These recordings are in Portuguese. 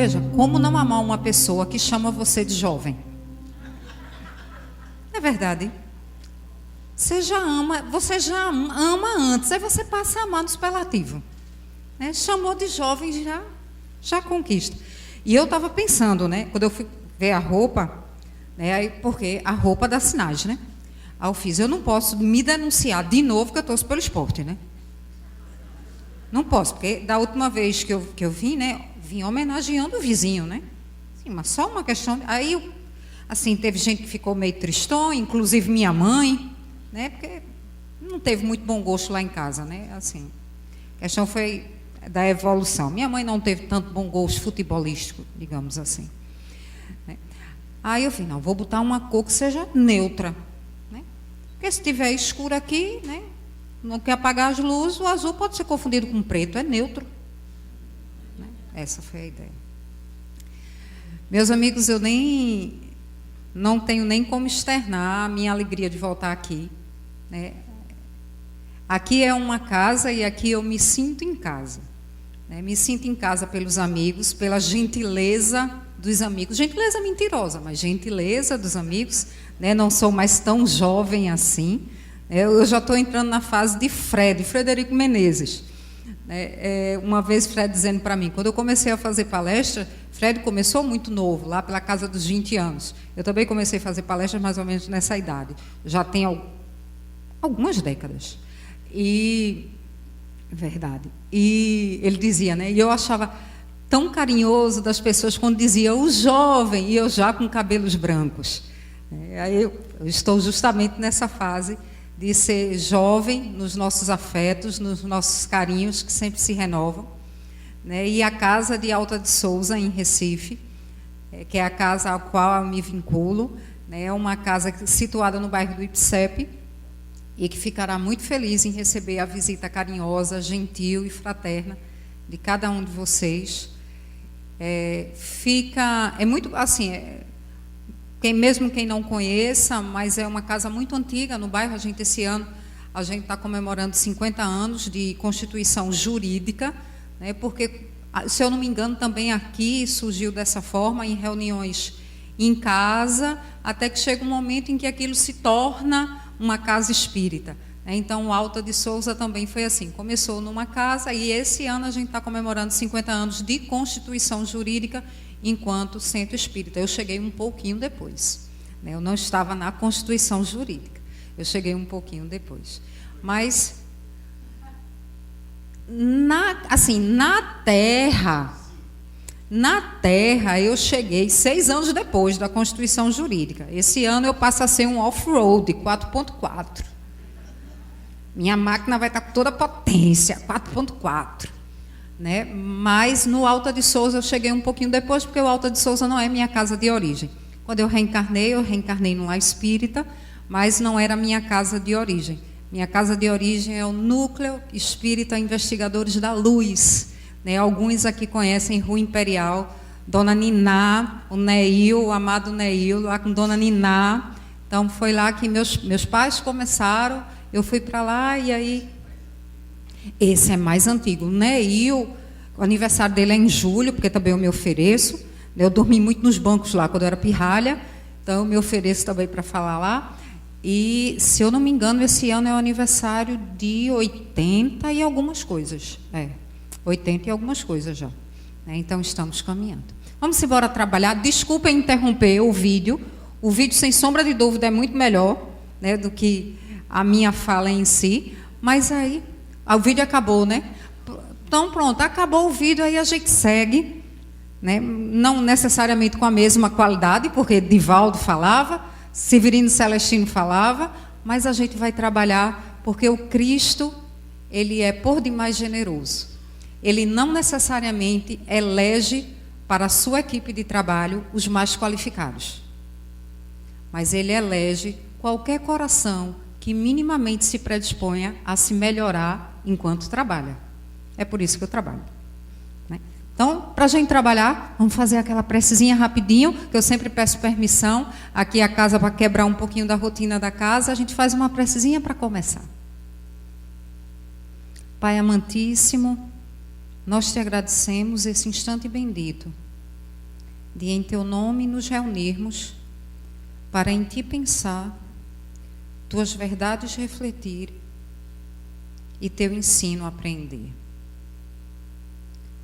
Veja, como não amar uma pessoa que chama você de jovem? É verdade. Você já ama antes, aí você passa a amar no superlativo. Né? Chamou de jovem, já conquista. E eu estava pensando, né, quando eu fui ver a roupa, né, aí, porque a roupa dá sinais, né? Aí eu fiz, eu não posso me denunciar de novo que eu torço pelo esporte, né? Não posso, porque da última vez que eu vim, né, vim homenageando o vizinho, né? Sim, mas só uma questão. Aí, assim, teve gente que ficou meio tristonha, inclusive minha mãe, né? Porque não teve muito bom gosto lá em casa, né? Assim, a questão foi da evolução. Minha mãe não teve tanto bom gosto futebolístico, digamos assim. Né? Aí eu falei, não, vou botar uma cor que seja neutra, né? Porque se tiver escuro aqui, né? Não quer apagar as luzes, o azul pode ser confundido com preto, é neutro. Né? Essa foi a ideia. Meus amigos, eu não tenho nem como externar a minha alegria de voltar aqui. Né? Aqui é uma casa e aqui eu me sinto em casa. Né? Me sinto em casa pelos amigos, pela gentileza dos amigos. Gentileza mentirosa, mas gentileza dos amigos. Né? Não sou mais tão jovem assim. Eu já estou entrando na fase de Frederico Menezes. Uma vez Fred dizendo para mim, quando eu comecei a fazer palestra, Fred começou muito novo, lá pela casa dos 20 anos. Eu também comecei a fazer palestras mais ou menos nessa idade. Já tem algumas décadas. Verdade. E ele dizia, né? E eu achava tão carinhoso das pessoas quando dizia o jovem, e eu já com cabelos brancos. Aí eu estou justamente nessa fase de ser jovem nos nossos afetos, nos nossos carinhos que sempre se renovam. Né? E a casa de Alta de Souza, em Recife, que é a casa a qual eu me vinculo, né? É uma casa situada no bairro do Ipsepe e que ficará muito feliz em receber a visita carinhosa, gentil e fraterna de cada um de vocês. É muito assim, mesmo quem não conheça, mas é uma casa muito antiga no bairro. Esse ano a gente está comemorando 50 anos de constituição jurídica, né, porque, se eu não me engano, também aqui surgiu dessa forma, em reuniões em casa, até que chega um momento em que aquilo se torna uma casa espírita. Né. Então, o Alta de Souza também foi assim, começou numa casa e esse ano a gente está comemorando 50 anos de constituição jurídica enquanto centro espírita. Eu cheguei um pouquinho depois. Né? Eu não estava na constituição jurídica. Eu cheguei um pouquinho depois. Mas, na Terra, eu cheguei 6 anos depois da constituição jurídica. Esse ano eu passo a ser um off-road 4.4. Minha máquina vai estar com toda a potência, 4.4. Né? Mas no Alta de Souza eu cheguei um pouquinho depois, porque o Alta de Souza não é minha casa de origem. Quando eu reencarnei no lar espírita, mas não era minha casa de origem. Minha casa de origem é o Núcleo Espírita Investigadores da Luz. Né? Alguns aqui conhecem Rua Imperial, Dona Niná, o Neil, o amado Neil, lá com Dona Niná. Então foi lá que meus pais começaram, eu fui para lá e aí... Esse é mais antigo. O Neil, o aniversário dele é em julho, porque também eu me ofereço. Eu dormi muito nos bancos lá quando eu era pirralha, então eu me ofereço também para falar lá. E, se eu não me engano, esse ano é o aniversário de 80 e algumas coisas. 80 e algumas coisas já. Então, estamos caminhando. Vamos embora trabalhar. Desculpem interromper o vídeo. O vídeo, sem sombra de dúvida, é muito melhor, né, do que a minha fala em si. Mas aí... o vídeo acabou, né? Então, pronto, acabou o vídeo, aí a gente segue, né? Não necessariamente com a mesma qualidade, porque Divaldo falava, Severino Celestino falava, mas a gente vai trabalhar, porque o Cristo, ele é por demais generoso. Ele não necessariamente elege para a sua equipe de trabalho os mais qualificados, mas ele elege qualquer coração que minimamente se predisponha a se melhorar enquanto trabalha. É por isso que eu trabalho. Né? Então, para a gente trabalhar, vamos fazer aquela precezinha rapidinho, que eu sempre peço permissão. Aqui a casa, para quebrar um pouquinho da rotina da casa, a gente faz uma precezinha para começar. Pai amantíssimo, nós te agradecemos esse instante bendito de em teu nome nos reunirmos para em ti pensar, tuas verdades refletir e teu ensino aprender.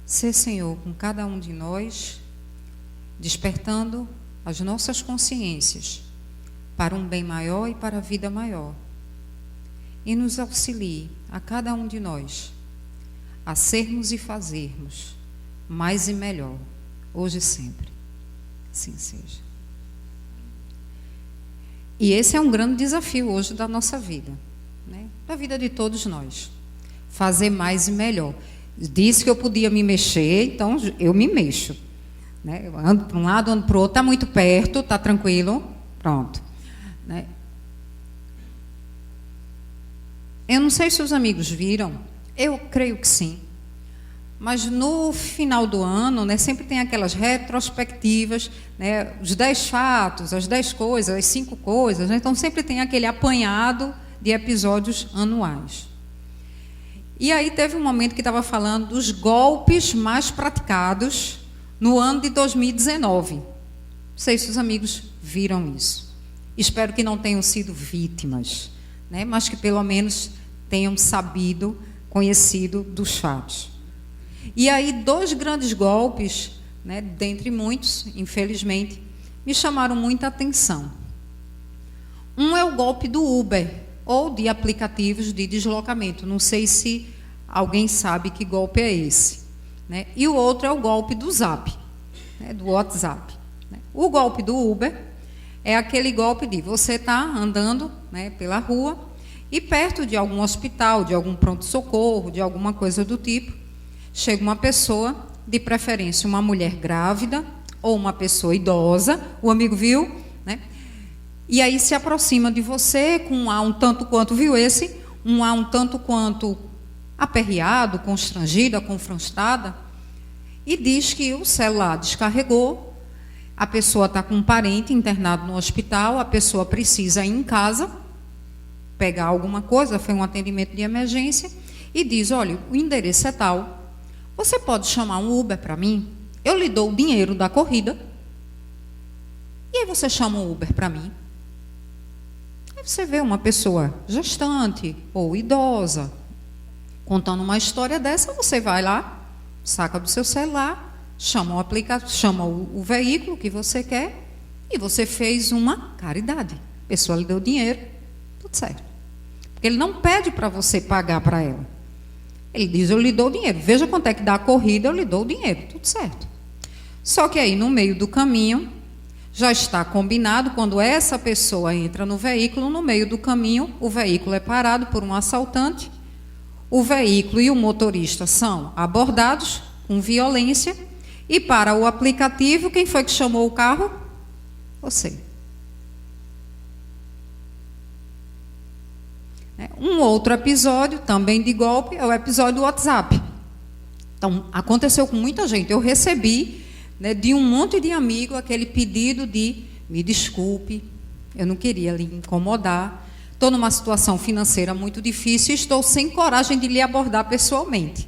Sê, Senhor, com cada um de nós, despertando as nossas consciências para um bem maior e para a vida maior. E nos auxilie, a cada um de nós, a sermos e fazermos mais e melhor, hoje e sempre. Assim seja. E esse é um grande desafio hoje da nossa vida, né? Da vida de todos nós. Fazer mais e melhor. Disse que eu podia me mexer, então eu me mexo, né? Eu ando para um lado, ando para o outro, está muito perto, está tranquilo, pronto, né? Eu não sei se os amigos viram, eu creio que sim, mas no final do ano, né, sempre tem aquelas retrospectivas, né, os 10 fatos, as 10 coisas, as 5 coisas, né, então sempre tem aquele apanhado de episódios anuais. E aí teve um momento que estava falando dos golpes mais praticados no ano de 2019. Não sei se os amigos viram isso. Espero que não tenham sido vítimas, né? Mas que pelo menos tenham sabido, conhecido dos fatos. E aí 2 grandes golpes, né, dentre muitos, infelizmente, me chamaram muita atenção. Um é o golpe do Uber, ou de aplicativos de deslocamento. Não sei se alguém sabe que golpe é esse, né? E o outro é o golpe do Zap, né, do WhatsApp, né? O golpe do Uber é aquele golpe de você estar andando, né, pela rua e perto de algum hospital, de algum pronto-socorro, de alguma coisa do tipo, chega uma pessoa, de preferência uma mulher grávida ou uma pessoa idosa, o amigo viu, né? E aí se aproxima de você com um ar um tanto quanto, viu esse? Um ar um tanto quanto aperreado, constrangida, confrontada, e diz que o celular descarregou, a pessoa está com um parente internado no hospital, a pessoa precisa ir em casa, pegar alguma coisa, foi um atendimento de emergência, e diz, olha, o endereço é tal, você pode chamar um Uber para mim? Eu lhe dou o dinheiro da corrida, e aí você chama um Uber para mim. Você vê uma pessoa gestante ou idosa contando uma história dessa, você vai lá, saca do seu celular, chama o veículo que você quer e você fez uma caridade. A pessoa lhe deu dinheiro, tudo certo. Porque ele não pede para você pagar para ela. Ele diz, eu lhe dou o dinheiro. Veja quanto é que dá a corrida, eu lhe dou o dinheiro, tudo certo. Só que aí no meio do caminho, já está combinado, quando essa pessoa entra no veículo, no meio do caminho, o veículo é parado por um assaltante, o veículo e o motorista são abordados com violência, e para o aplicativo, quem foi que chamou o carro? Você. Um outro episódio, também de golpe, é o episódio do WhatsApp. Então, aconteceu com muita gente. Eu recebi, né, de um monte de amigo aquele pedido de me desculpe, eu não queria lhe incomodar, estou numa situação financeira muito difícil e estou sem coragem de lhe abordar pessoalmente.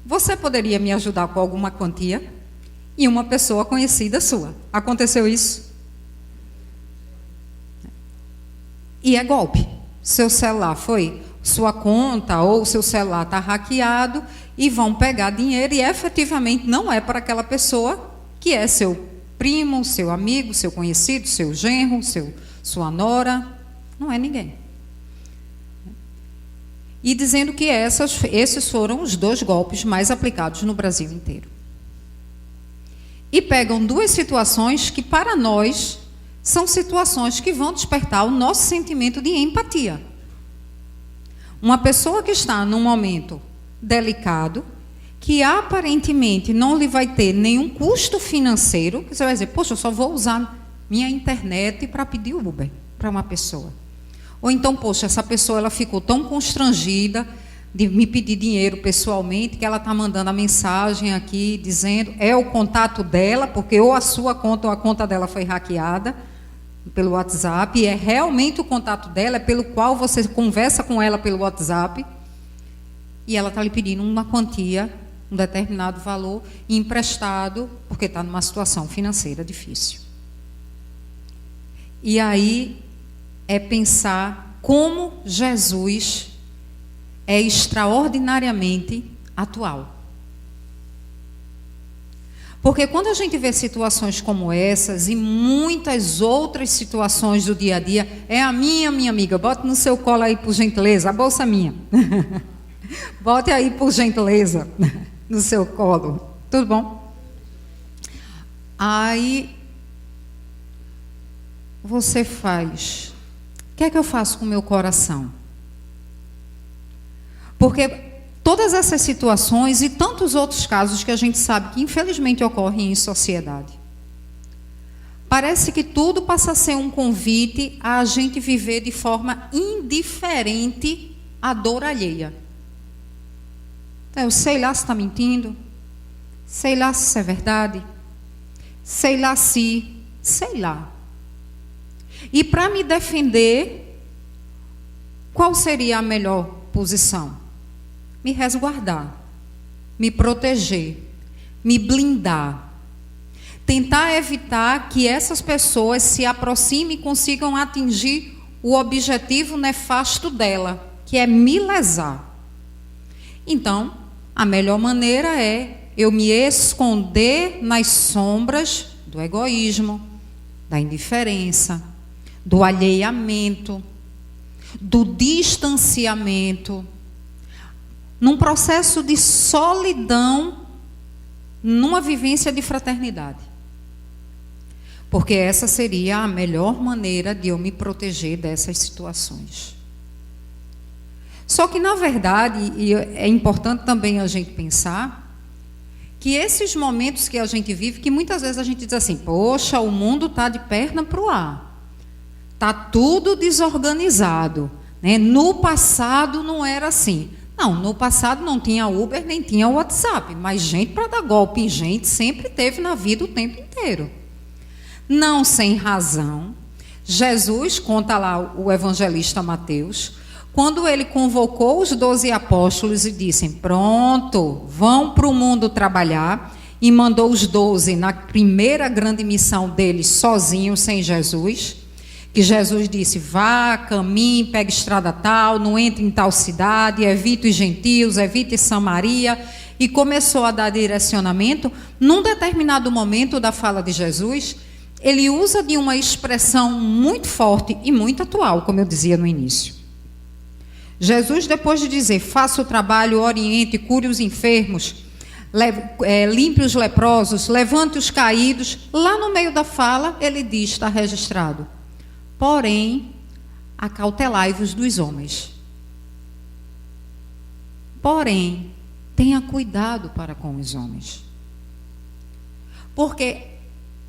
Você poderia me ajudar com alguma quantia? E uma pessoa conhecida sua. Aconteceu isso? E é golpe. Seu celular foi, sua conta ou seu celular está hackeado e vão pegar dinheiro e efetivamente não é para aquela pessoa que é seu primo, seu amigo, seu conhecido, seu genro, sua nora, não é ninguém. E dizendo que esses foram os 2 golpes mais aplicados no Brasil inteiro. E pegam 2 situações que para nós são situações que vão despertar o nosso sentimento de empatia. Uma pessoa que está num momento delicado, que aparentemente não lhe vai ter nenhum custo financeiro, que você vai dizer, poxa, eu só vou usar minha internet para pedir Uber para uma pessoa. Ou então, poxa, essa pessoa ela ficou tão constrangida de me pedir dinheiro pessoalmente, que ela está mandando a mensagem aqui, dizendo, é o contato dela, porque ou a sua conta ou a conta dela foi hackeada pelo WhatsApp, e é realmente o contato dela, é pelo qual você conversa com ela pelo WhatsApp, e ela está lhe pedindo uma quantia um determinado valor emprestado, porque está numa situação financeira difícil. E aí é pensar como Jesus é extraordinariamente atual. Porque quando a gente vê situações como essas e muitas outras situações do dia a dia, é a minha amiga, bote no seu colo aí por gentileza, a bolsa é minha. Bote aí por gentileza no seu colo, tudo bom? Aí você faz, o que é que eu faço com o meu coração? Porque todas essas situações e tantos outros casos que a gente sabe que infelizmente ocorrem em sociedade, parece que tudo passa a ser um convite a gente viver de forma indiferente à dor alheia. Eu sei lá se está mentindo, sei lá se isso é verdade, sei lá se, sei lá. E para me defender, qual seria a melhor posição? Me resguardar, me proteger, me blindar. Tentar evitar que essas pessoas se aproximem e consigam atingir o objetivo nefasto dela, que é me lesar. Então, a melhor maneira é eu me esconder nas sombras do egoísmo, da indiferença, do alheiamento, do distanciamento, num processo de solidão, numa vivência de fraternidade. Porque essa seria a melhor maneira de eu me proteger dessas situações. Só que, na verdade, e é importante também a gente pensar, que esses momentos que a gente vive, que muitas vezes a gente diz assim, poxa, o mundo está de perna para o ar, está tudo desorganizado, né? No passado não era assim. Não, no passado não tinha Uber, nem tinha WhatsApp, mas gente para dar golpe em gente sempre teve na vida o tempo inteiro. Não sem razão, Jesus, conta lá o evangelista Mateus, quando ele convocou os 12 apóstolos e disse, pronto, vão para o mundo trabalhar, e mandou os 12 na primeira grande missão deles sozinhos, sem Jesus, que Jesus disse, vá, caminhe, pegue estrada tal, não entre em tal cidade, evite os gentios, evite Samaria, e começou a dar direcionamento. Num determinado momento da fala de Jesus, ele usa de uma expressão muito forte e muito atual, como eu dizia no início. Jesus, depois de dizer, faça o trabalho, oriente, cure os enfermos, limpe os leprosos, levante os caídos, lá no meio da fala, ele diz, está registrado, porém, acautelai-vos dos homens. Porém, tenha cuidado para com os homens. Porque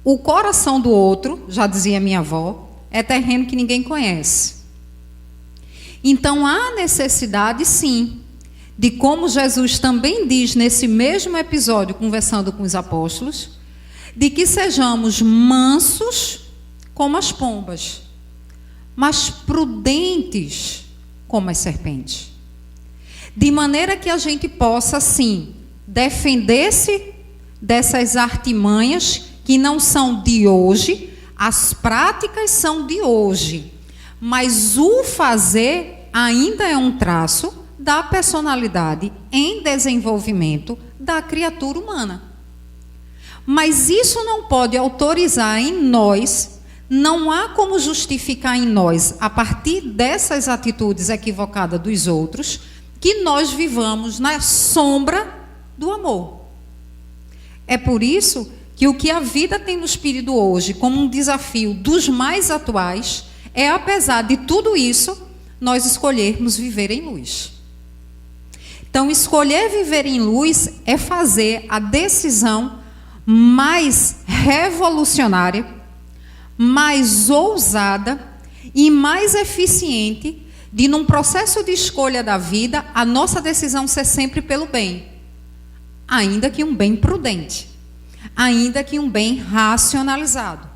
o coração do outro, já dizia minha avó, é terreno que ninguém conhece. Então, há necessidade, sim, de como Jesus também diz nesse mesmo episódio, conversando com os apóstolos, de que sejamos mansos como as pombas, mas prudentes como as serpentes. De maneira que a gente possa, sim, defender-se dessas artimanhas que não são de hoje, as práticas são de hoje, mas o fazer ainda é um traço da personalidade em desenvolvimento da criatura humana. Mas isso não pode autorizar em nós, não há como justificar em nós, a partir dessas atitudes equivocadas dos outros, que nós vivamos na sombra do amor. É por isso que o que a vida tem nos pedido hoje, como um desafio dos mais atuais, é, apesar de tudo isso, nós escolhermos viver em luz. Então, escolher viver em luz é fazer a decisão mais revolucionária, mais ousada e mais eficiente de, num processo de escolha da vida, a nossa decisão ser sempre pelo bem, ainda que um bem prudente, ainda que um bem racionalizado,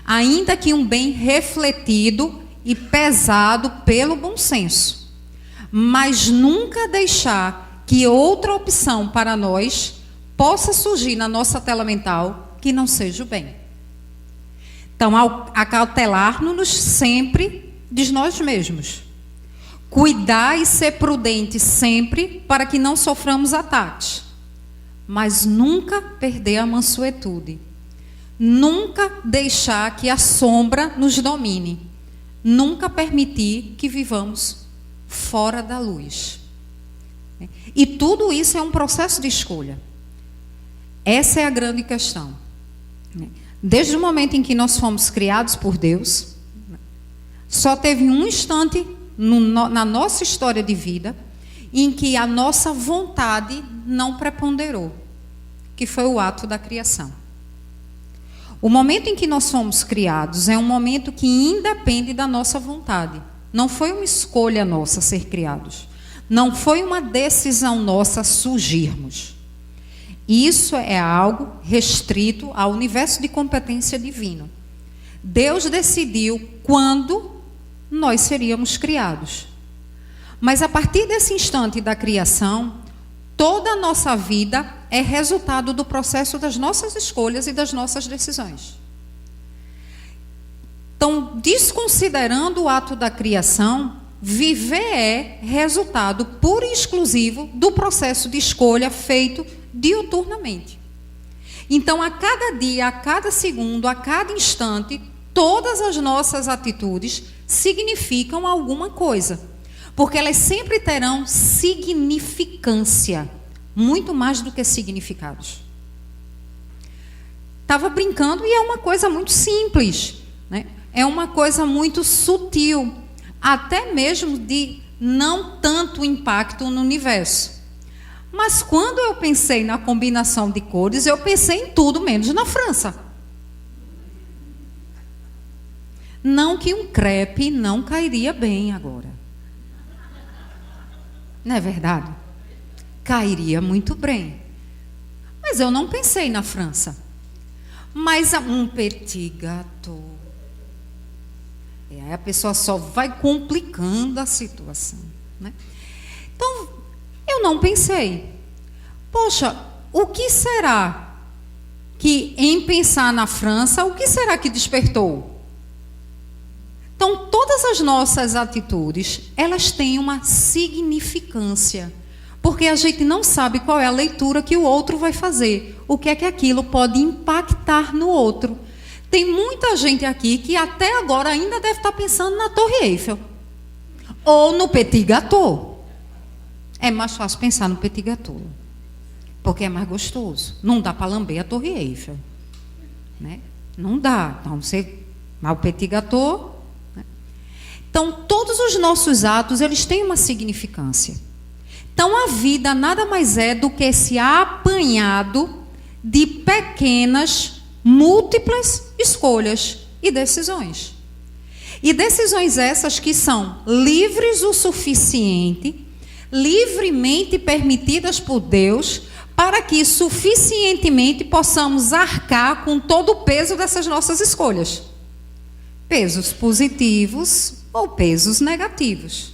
ainda que um bem refletido e pesado pelo bom senso, mas nunca deixar que outra opção para nós possa surgir na nossa tela mental que não seja o bem. Então, acautelar-nos sempre de nós mesmos. Cuidar e ser prudente sempre para que não soframos ataques. Mas nunca perder a mansuetude. Nunca deixar que a sombra nos domine. Nunca permitir que vivamos fora da luz. E tudo isso é um processo de escolha. Essa é a grande questão. Desde o momento em que nós fomos criados por Deus, só teve um instante na nossa história de vida em que a nossa vontade não preponderou, que foi o ato da criação. O momento em que nós fomos criados é um momento que independe da nossa vontade. Não foi uma escolha nossa ser criados. Não foi uma decisão nossa surgirmos. Isso é algo restrito ao universo de competência divino. Deus decidiu quando nós seríamos criados. Mas a partir desse instante da criação, toda a nossa vida é resultado do processo das nossas escolhas e das nossas decisões. Então, desconsiderando o ato da criação, viver é resultado puro e exclusivo do processo de escolha feito diuturnamente. Então, a cada dia, a cada segundo, a cada instante, todas as nossas atitudes significam alguma coisa. Porque elas sempre terão significância, muito mais do que significados. Estava brincando e é uma coisa muito simples, né? É uma coisa muito sutil, até mesmo de não tanto impacto no universo. Mas quando eu pensei na combinação de cores, eu pensei em tudo menos na França. Não que um crepe não cairia bem agora. Não é verdade? Cairia muito bem. Mas eu não pensei na França. Mas um petit gâteau. E aí a pessoa só vai complicando a situação, né? Então, eu não pensei. Poxa, o que será que em pensar na França, o que será que despertou? Então, todas as nossas atitudes, elas têm uma significância. Porque a gente não sabe qual é a leitura que o outro vai fazer. O que é que aquilo pode impactar no outro. Tem muita gente aqui que até agora ainda deve estar pensando na Torre Eiffel. Ou no petit gâteau. É mais fácil pensar no petit gâteau. Porque é mais gostoso. Não dá para lamber a Torre Eiffel, né? Não dá. Então, mas o petit gâteau... Então, todos os nossos atos, eles têm uma significância. Então, a vida nada mais é do que esse apanhado de pequenas, múltiplas escolhas e decisões. E decisões essas que são livres o suficiente, livremente permitidas por Deus, para que suficientemente possamos arcar com todo o peso dessas nossas escolhas. Pesos positivos ou pesos negativos.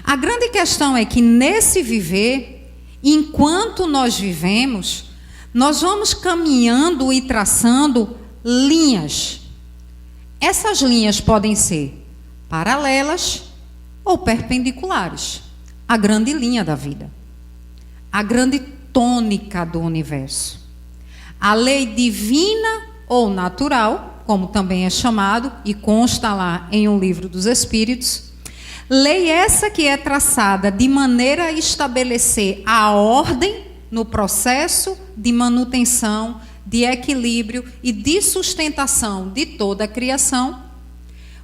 A grande questão é que nesse viver, enquanto nós vivemos, nós vamos caminhando e traçando linhas. Essas linhas podem ser paralelas ou perpendiculares. A grande linha da vida. A grande tônica do universo. A lei divina ou natural, como também é chamado, e consta lá em um livro dos Espíritos. Lei essa que é traçada de maneira a estabelecer a ordem no processo de manutenção, de equilíbrio e de sustentação de toda a criação,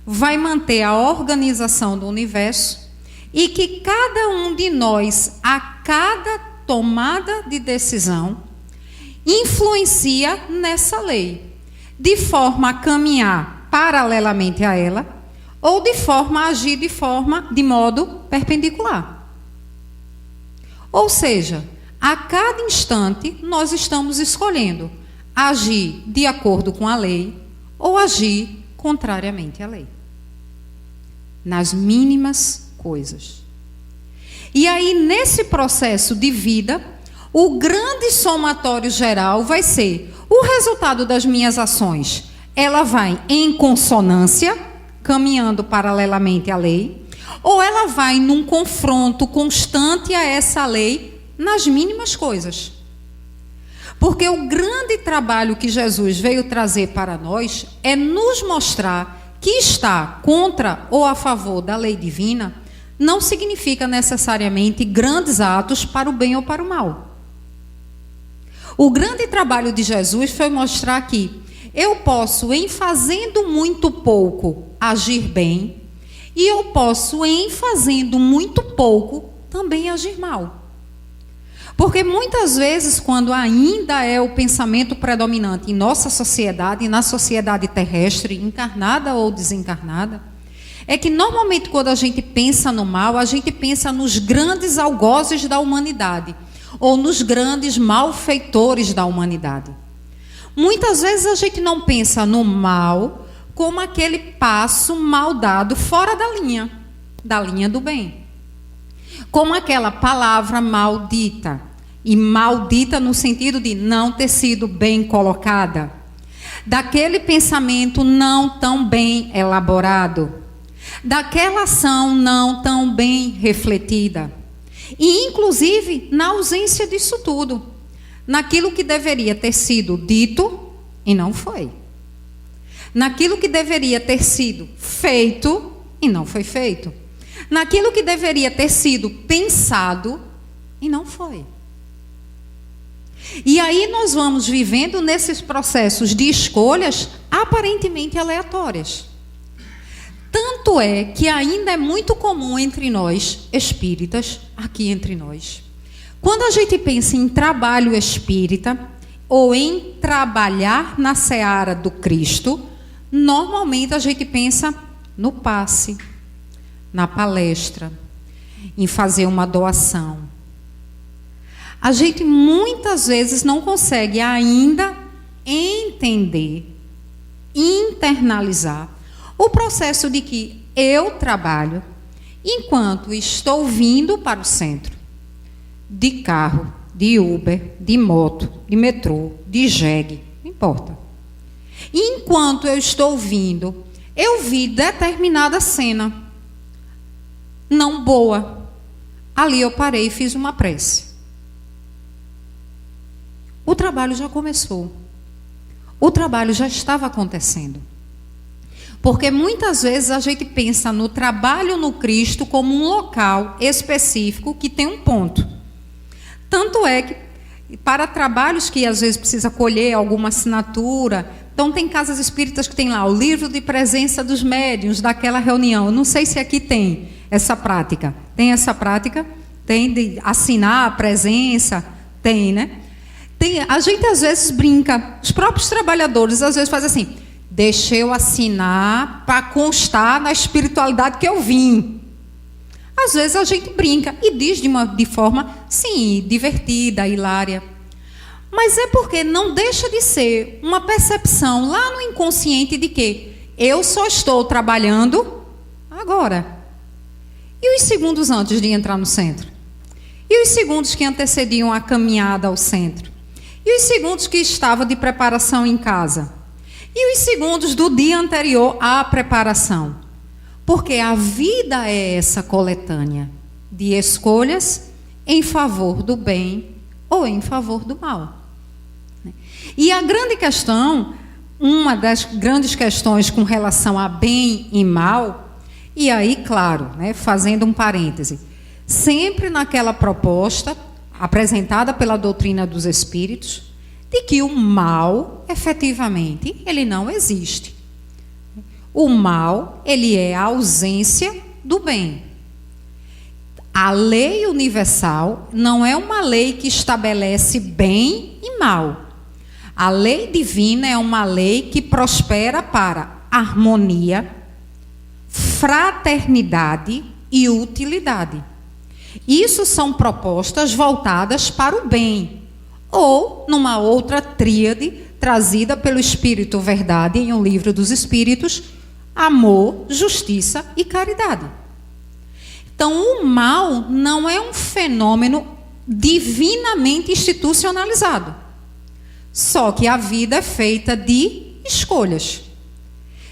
vai manter a organização do universo e que cada um de nós, a cada tomada de decisão, influencia nessa lei, de forma a caminhar paralelamente a ela ou de forma a agir de modo perpendicular. Ou seja, a cada instante nós estamos escolhendo agir de acordo com a lei ou agir contrariamente à lei. Nas mínimas coisas. E aí, nesse processo de vida, o grande somatório geral vai ser o resultado das minhas ações. Ela vai em consonância, caminhando paralelamente à lei, ou ela vai num confronto constante a essa lei nas mínimas coisas. Porque o grande trabalho que Jesus veio trazer para nós é nos mostrar que estar contra ou a favor da lei divina não significa necessariamente grandes atos para o bem ou para o mal. O grande trabalho de Jesus foi mostrar que eu posso, em fazendo muito pouco, agir bem, e eu posso, em fazendo muito pouco, também agir mal. Porque muitas vezes, quando ainda é o pensamento predominante em nossa sociedade, na sociedade terrestre, encarnada ou desencarnada, é que normalmente quando a gente pensa no mal, a gente pensa nos grandes algozes da humanidade, ou nos grandes malfeitores da humanidade. Muitas vezes a gente não pensa no mal como aquele passo mal dado fora da linha do bem. Como aquela palavra maldita, e maldita no sentido de não ter sido bem colocada, daquele pensamento não tão bem elaborado, daquela ação não tão bem refletida, e inclusive na ausência disso tudo, naquilo que deveria ter sido dito e não foi, naquilo que deveria ter sido feito e não foi feito, naquilo que deveria ter sido pensado e não foi. E aí nós vamos vivendo nesses processos de escolhas aparentemente aleatórias. Tanto é que ainda é muito comum entre nós, espíritas, aqui entre nós, quando a gente pensa em trabalho espírita ou em trabalhar na seara do Cristo, normalmente a gente pensa no passe, na palestra, em fazer uma doação. A gente muitas vezes não consegue ainda entender, internalizar o processo de que eu trabalho enquanto estou vindo para o centro, de carro, de Uber, de moto, de metrô, de jegue, não importa. E enquanto eu estou vindo, eu vi determinada cena, não boa. Ali eu parei e fiz uma prece. O trabalho já começou. O trabalho já estava acontecendo. Porque muitas vezes a gente pensa no trabalho no Cristo como um local específico que tem um ponto. Tanto é que para trabalhos que às vezes precisa colher alguma assinatura, então tem casas espíritas que tem lá o livro de presença dos médiuns daquela reunião. Eu não sei se aqui tem essa prática. Tem essa prática? Tem de assinar a presença? Tem, né? A gente às vezes brinca, os próprios trabalhadores às vezes fazem assim, deixa eu assinar para constar na espiritualidade que eu vim. Às vezes a gente brinca e diz de forma, sim, divertida, hilária. Mas é porque não deixa de ser uma percepção lá no inconsciente de que eu só estou trabalhando agora. E os segundos antes de entrar no centro? E os segundos que antecediam a caminhada ao centro? E os segundos que estavam de preparação em casa? E os segundos do dia anterior à preparação? Porque a vida é essa coletânea de escolhas em favor do bem ou em favor do mal. E a grande questão, uma das grandes questões com relação a bem e mal, e aí, claro, né, fazendo um parêntese, sempre naquela proposta apresentada pela doutrina dos espíritos, de que o mal, efetivamente, ele não existe. O mal, ele é a ausência do bem. A lei universal não é uma lei que estabelece bem e mal. A lei divina é uma lei que prospera para harmonia, fraternidade e utilidade. Isso são propostas voltadas para o bem, ou numa outra tríade trazida pelo Espírito Verdade em um livro dos Espíritos, amor, justiça e caridade. Então, o mal não é um fenômeno divinamente institucionalizado. Só que a vida é feita de escolhas.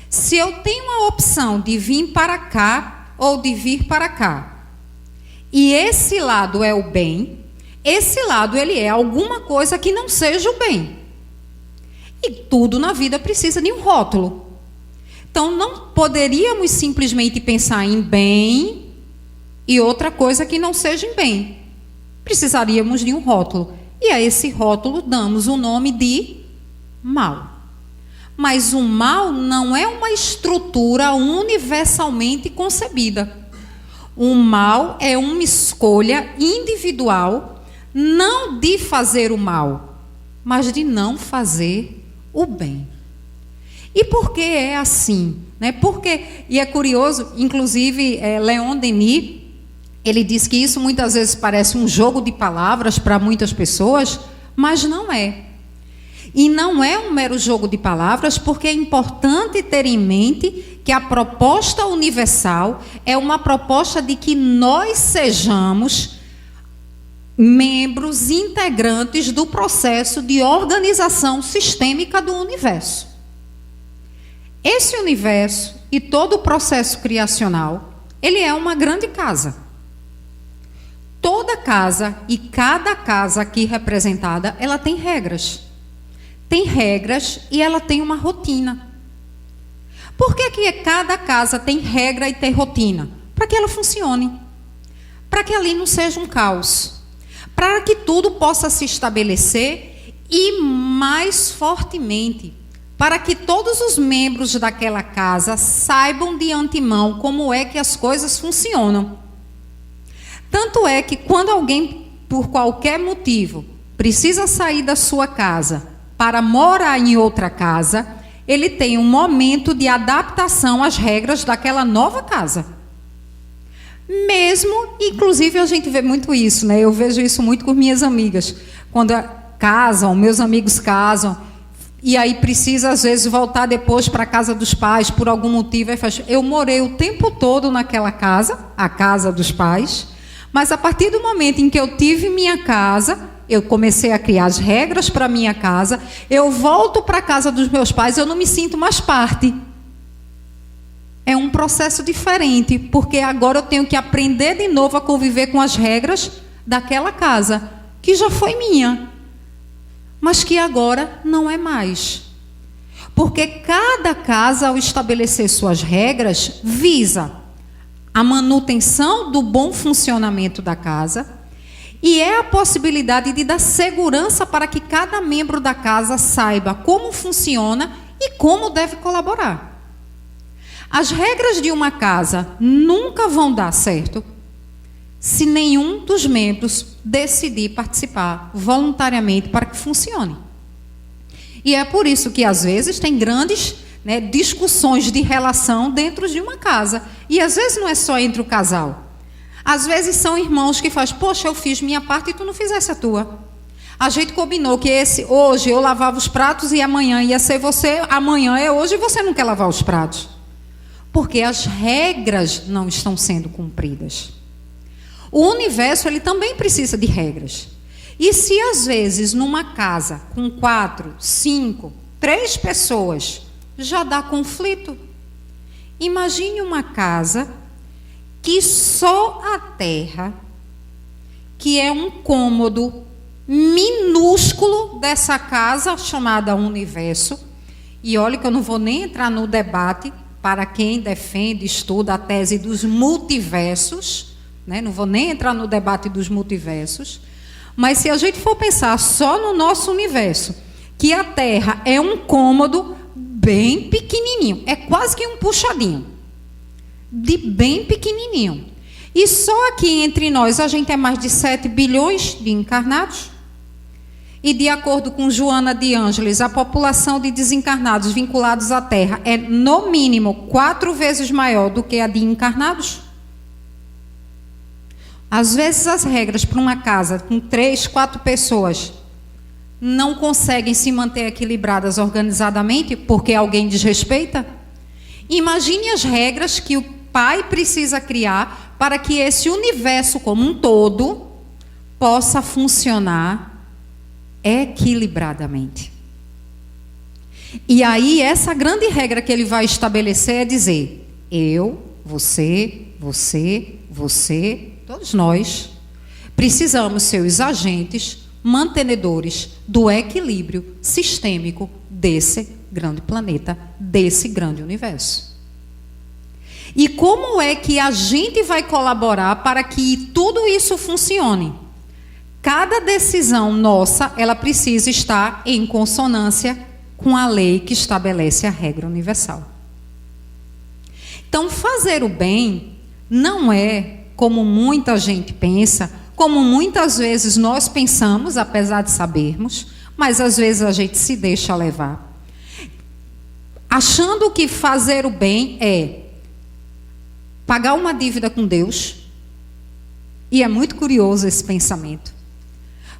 Se eu tenho a opção de vir para cá ou de vir para cá, e esse lado é o bem, esse lado ele é alguma coisa que não seja o bem. E tudo na vida precisa de um rótulo. Então, não poderíamos simplesmente pensar em bem e outra coisa que não seja em bem. Precisaríamos de um rótulo. E a esse rótulo damos o nome de mal. Mas o mal não é uma estrutura universalmente concebida. O mal é uma escolha individual, não de fazer o mal, mas de não fazer o bem. E por que é assim? E é curioso, inclusive, Leon Denis, ele diz que isso muitas vezes parece um jogo de palavras para muitas pessoas, mas não é. E não é um mero jogo de palavras, porque é importante ter em mente que a proposta universal é uma proposta de que nós sejamos membros integrantes do processo de organização sistêmica do universo. Esse universo e todo o processo criacional, ele é uma grande casa. Toda casa e cada casa aqui representada, ela tem regras. Tem regras e ela tem uma rotina. Por que cada casa tem regra e tem rotina? Para que ela funcione. Para que ali não seja um caos. Para que tudo possa se estabelecer e mais fortemente, para que todos os membros daquela casa saibam de antemão como é que as coisas funcionam. Tanto é que quando alguém, por qualquer motivo, precisa sair da sua casa para morar em outra casa, ele tem um momento de adaptação às regras daquela nova casa. Mesmo, inclusive a gente vê muito isso, né? Eu vejo isso muito com minhas amigas. Quando casam, meus amigos casam, e aí precisa às vezes voltar depois para a casa dos pais, por algum motivo. Eu morei o tempo todo naquela casa, a casa dos pais, mas a partir do momento em que eu tive minha casa, eu comecei a criar as regras para minha casa, eu volto para a casa dos meus pais, eu não me sinto mais parte. É um processo diferente, porque agora eu tenho que aprender de novo a conviver com as regras daquela casa, que já foi minha, mas que agora não é mais. Porque cada casa, ao estabelecer suas regras, visa a manutenção do bom funcionamento da casa e é a possibilidade de dar segurança para que cada membro da casa saiba como funciona e como deve colaborar. As regras de uma casa nunca vão dar certo se nenhum dos membros decidir participar voluntariamente para que funcione. E é por isso que às vezes tem grandes discussões de relação dentro de uma casa. E às vezes não é só entre o casal. Às vezes são irmãos que fazem, poxa, eu fiz minha parte e tu não fizesse a tua. A gente combinou que hoje eu lavava os pratos e amanhã ia ser você, amanhã é hoje e você não quer lavar os pratos. Porque as regras não estão sendo cumpridas. O universo, ele também precisa de regras. E se às vezes numa casa com 4, 5, 3 pessoas já dá conflito, imagine uma casa que só a Terra, que é um cômodo minúsculo dessa casa chamada universo, e olha que eu não vou nem entrar no debate para quem defende, estuda a tese dos multiversos, não vou nem entrar no debate dos multiversos, mas se a gente for pensar só no nosso universo, que a Terra é um cômodo bem pequenininho, é quase que um puxadinho, de bem pequenininho. E só aqui entre nós a gente é mais de 7 bilhões de encarnados. E de acordo com Joana de Ângeles, a população de desencarnados vinculados à Terra é no mínimo 4 vezes maior do que a de encarnados. Às vezes as regras para uma casa com 3, 4 pessoas não conseguem se manter equilibradas organizadamente porque alguém desrespeita. Imagine as regras que o pai precisa criar para que esse universo como um todo possa funcionar equilibradamente. E aí, essa grande regra que ele vai estabelecer é dizer: eu, você, todos nós, precisamos ser os agentes mantenedores do equilíbrio sistêmico desse grande planeta, desse grande universo. E como é que a gente vai colaborar para que tudo isso funcione? Cada decisão nossa, ela precisa estar em consonância com a lei que estabelece a regra universal. Então, fazer o bem não é como muita gente pensa, como muitas vezes nós pensamos, apesar de sabermos, mas às vezes a gente se deixa levar, achando que fazer o bem é pagar uma dívida com Deus. E é muito curioso esse pensamento,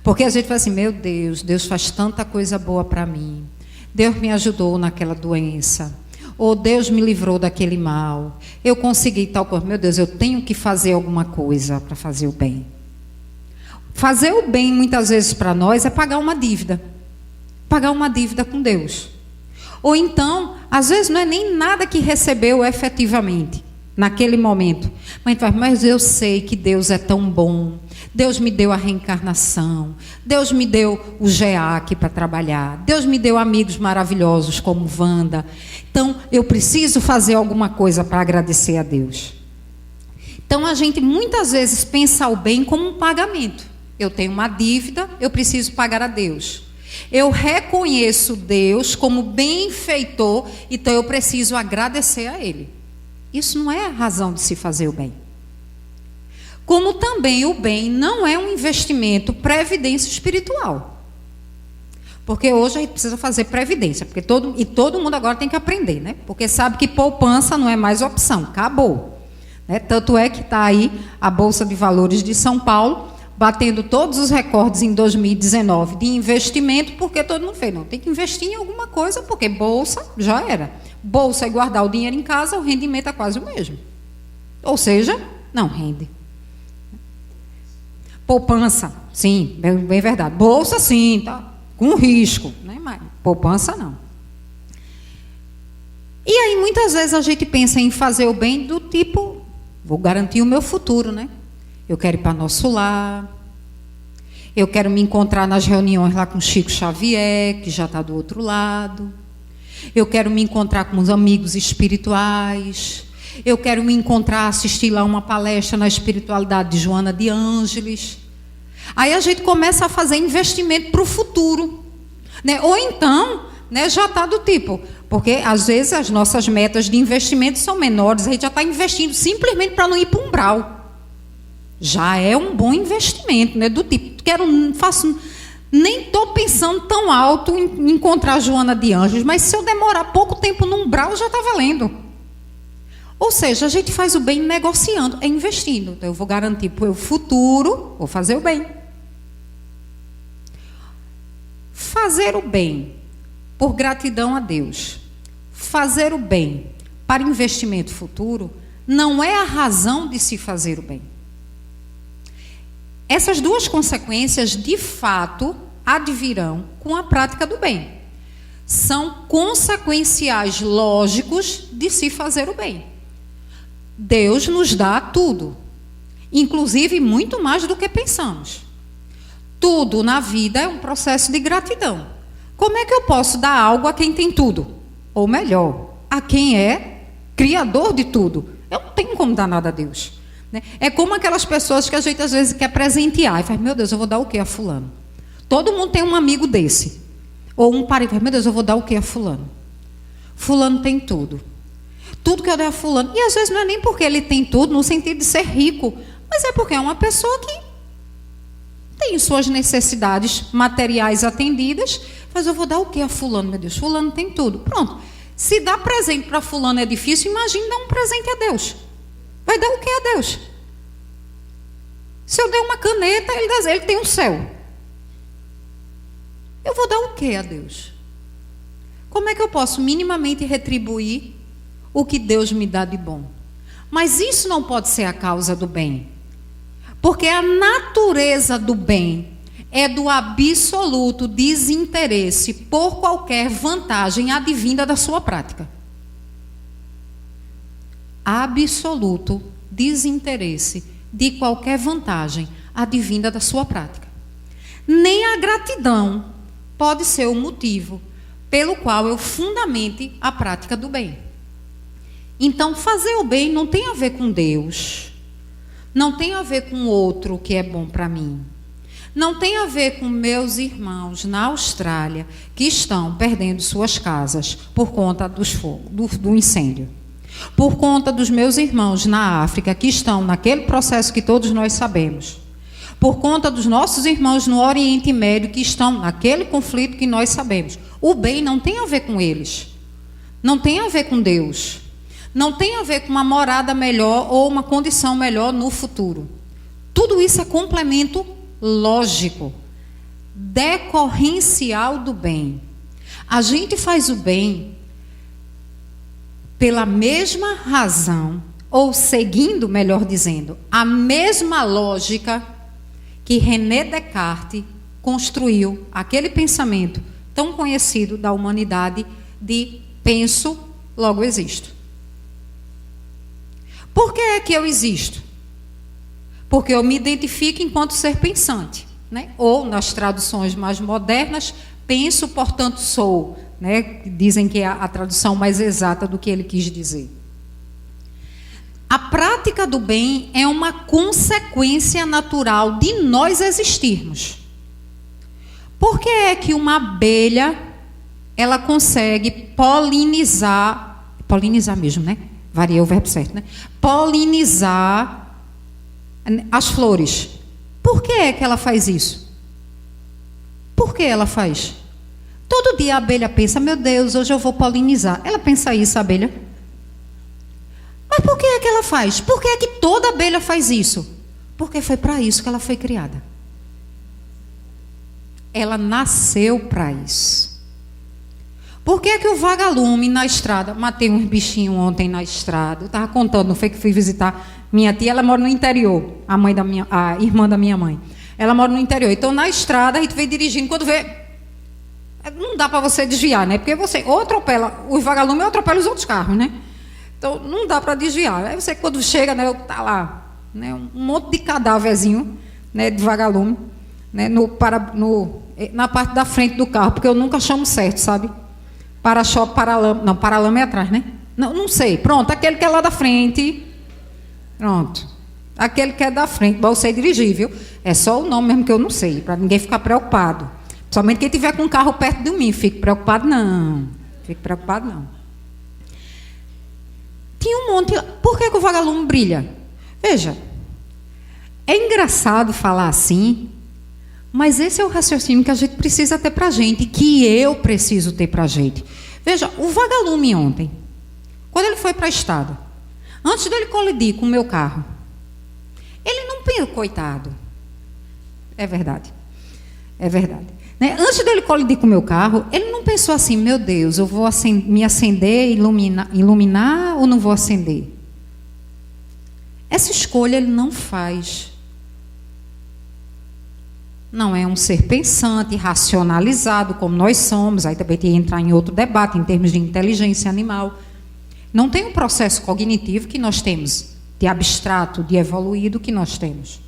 porque a gente fala assim: meu Deus, Deus faz tanta coisa boa para mim, Deus me ajudou naquela doença, ou Deus me livrou daquele mal, eu consegui tal coisa, meu Deus, eu tenho que fazer alguma coisa para fazer o bem. Fazer o bem muitas vezes para nós é pagar uma dívida com Deus. Ou então, às vezes não é nem nada que recebeu efetivamente naquele momento, mas eu sei que Deus é tão bom, Deus me deu a reencarnação, Deus me deu o GEAC para trabalhar, Deus me deu amigos maravilhosos como Wanda, então eu preciso fazer alguma coisa para agradecer a Deus. Então a gente muitas vezes pensa o bem como um pagamento. Eu tenho uma dívida, eu preciso pagar a Deus. Eu reconheço Deus como benfeitor, então eu preciso agradecer a Ele. Isso não é a razão de se fazer o bem. Como também o bem não é um investimento previdência espiritual. Porque hoje a gente precisa fazer previdência, porque todo mundo agora tem que aprender, né? Porque sabe que poupança não é mais opção, acabou. Né? Tanto é que está aí a Bolsa de Valores de São Paulo, batendo todos os recordes em 2019 de investimento, porque todo mundo fez, não, tem que investir em alguma coisa, porque bolsa já era. Bolsa é guardar o dinheiro em casa, o rendimento é quase o mesmo. Ou seja, não rende. Poupança, sim, bem verdade. Bolsa, sim, tá, com risco, né? Mas poupança, não. E aí, muitas vezes, a gente pensa em fazer o bem do tipo, vou garantir o meu futuro, né? Eu quero ir para nosso lar, eu quero me encontrar nas reuniões lá com Chico Xavier, que já está do outro lado, eu quero me encontrar com os amigos espirituais, eu quero me encontrar, assistir lá uma palestra na espiritualidade de Joana de Ângeles. Aí a gente começa a fazer investimento para o futuro, né? Ou então, né, já está do tipo, porque às vezes as nossas metas de investimento são menores, a gente já está investindo simplesmente para não ir para um umbral. Já é um bom investimento, né? Do tipo, nem estou pensando tão alto em encontrar Joana de Ângeles, mas se eu demorar pouco tempo no umbral, já está valendo. Ou seja, a gente faz o bem negociando, é investindo. Então, eu vou garantir para o futuro, vou fazer o bem. Fazer o bem por gratidão a Deus, fazer o bem para investimento futuro, não é a razão de se fazer o bem. Essas duas consequências, de fato, advirão com a prática do bem. São consequenciais lógicos de se fazer o bem. Deus nos dá tudo, inclusive muito mais do que pensamos. Tudo na vida é um processo de gratidão. Como é que eu posso dar algo a quem tem tudo? Ou melhor, a quem é criador de tudo? Eu não tenho como dar nada a Deus. É como aquelas pessoas que a gente às vezes quer presentear e faz, meu Deus, eu vou dar o que a fulano? Todo mundo tem um amigo desse. Ou um parente, faz, meu Deus, eu vou dar o que a fulano? Fulano tem tudo. Tudo que eu der a fulano. E às vezes não é nem porque ele tem tudo, no sentido de ser rico, mas é porque é uma pessoa que tem suas necessidades materiais atendidas, mas eu vou dar o que a fulano? Meu Deus, fulano tem tudo. Pronto. Se dar presente para fulano é difícil, imagine dar um presente a Deus. Vai dar o que a Deus? Se eu der uma caneta, ele tem um céu. Eu vou dar o que a Deus? Como é que eu posso minimamente retribuir o que Deus me dá de bom? Mas isso não pode ser a causa do bem. Porque a natureza do bem é do absoluto desinteresse por qualquer vantagem advinda da sua prática. Absoluto desinteresse de qualquer vantagem advinda da sua prática. Nem a gratidão pode ser o motivo pelo qual eu fundamente a prática do bem. Então, fazer o bem não tem a ver com Deus, não tem a ver com o outro que é bom para mim, não tem a ver com meus irmãos na Austrália que estão perdendo suas casas por conta do incêndio, por conta dos meus irmãos na África que estão naquele processo que todos nós sabemos, por conta dos nossos irmãos no Oriente Médio que estão naquele conflito que nós sabemos. O bem não tem a ver com eles, não tem a ver com Deus, não tem a ver com uma morada melhor ou uma condição melhor no futuro. Tudo isso é complemento lógico, decorrencial do bem. A gente faz o bem pela mesma razão, ou seguindo, melhor dizendo, a mesma lógica que René Descartes construiu aquele pensamento tão conhecido da humanidade de penso, logo existo. Por que é que eu existo? Porque eu me identifico enquanto ser pensante, né? Ou, nas traduções mais modernas, penso, portanto sou, né? Dizem que é a tradução mais exata do que ele quis dizer. A prática do bem é uma consequência natural de nós existirmos. Por que é que uma abelha, ela consegue polinizar mesmo, né? Variei o verbo certo, né? Polinizar as flores. Por que é que ela faz isso? Por que ela faz? Todo dia a abelha pensa, meu Deus, hoje eu vou polinizar. Ela pensa isso, a abelha. Mas por que é que ela faz? Por que é que toda abelha faz isso? Porque foi para isso que ela foi criada. Ela nasceu para isso. Por que é que o vagalume na estrada... Matei uns bichinhos ontem na estrada. Eu estava contando, não foi que fui visitar minha tia, ela mora no interior, a irmã da minha mãe. Ela mora no interior. Então, na estrada, a gente veio dirigindo, quando vê... Não dá para você desviar, né? Porque você ou atropela os vagalumes ou atropela os outros carros, né? Então, não dá para desviar. Aí você, quando chega, né, tá lá, né, um monte de cadáverzinho, né, de vagalume, né, na parte da frente do carro, porque eu nunca chamo certo, sabe? Para-choque, paralama. Não, paralama é atrás, né? Não sei. Pronto, aquele que é lá da frente. Pronto. Aquele que é da frente. Bom, eu sei dirigir, viu? É só o nome mesmo que eu não sei, para ninguém ficar preocupado. Somente quem tiver com um carro perto de mim. Fique preocupado, não. Fique preocupado, não. Tinha um monte... Por que o vagalume brilha? Veja, é engraçado falar assim, mas esse é o raciocínio que a gente precisa ter para a gente, que eu preciso ter para a gente. Veja, o vagalume ontem, quando ele foi para a estrada, antes dele colidir com o meu carro, ele não pensou, coitado. É verdade. É verdade. Né? Antes dele colidir com o meu carro, ele não pensou assim, meu Deus, eu vou me acender, iluminar ou não vou acender? Essa escolha ele não faz. Não é um ser pensante, racionalizado, como nós somos. Aí também tem que entrar em outro debate, em termos de inteligência animal. Não tem um processo cognitivo que nós temos, de abstrato, de evoluído que nós temos.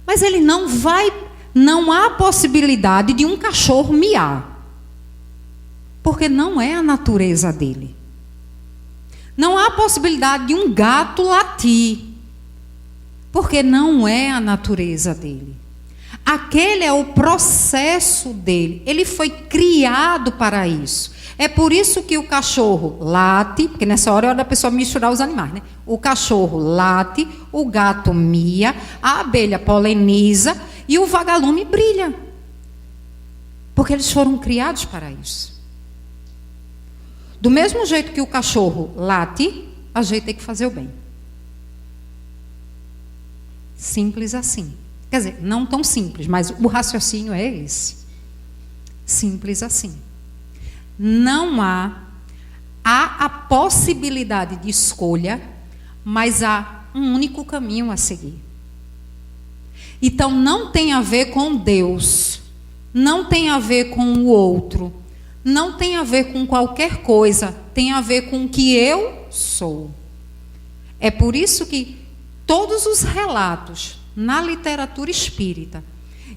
Mas ele não há possibilidade de um cachorro miar. Porque não é a natureza dele. Não há possibilidade de um gato latir. Porque não é a natureza dele. Aquele é o processo dele. Ele foi criado para isso. É por isso que o cachorro late, porque nessa hora é hora da pessoa misturar os animais, né? O cachorro late, o gato mia, a abelha poliniza e o vagalume brilha. Porque eles foram criados para isso. Do mesmo jeito que o cachorro late, a gente tem que fazer o bem. Simples assim. Quer dizer, não tão simples, mas o raciocínio é esse. Simples assim. Não há a possibilidade de escolha, mas há um único caminho a seguir. Então não tem a ver com Deus, não tem a ver com o outro, não tem a ver com qualquer coisa, tem a ver com o que eu sou. É por isso que todos os relatos na literatura espírita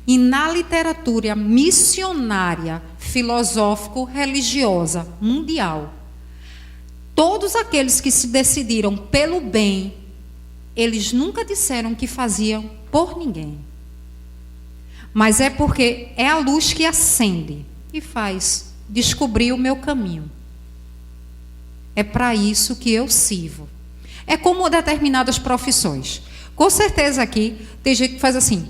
e na literatura missionária, filosófico-religiosa mundial, todos aqueles que se decidiram pelo bem, eles nunca disseram que faziam por ninguém. Mas é porque é a luz que acende e faz descobrir o meu caminho. É para isso que eu sirvo. É como determinadas profissões. Com certeza aqui tem gente que faz assim: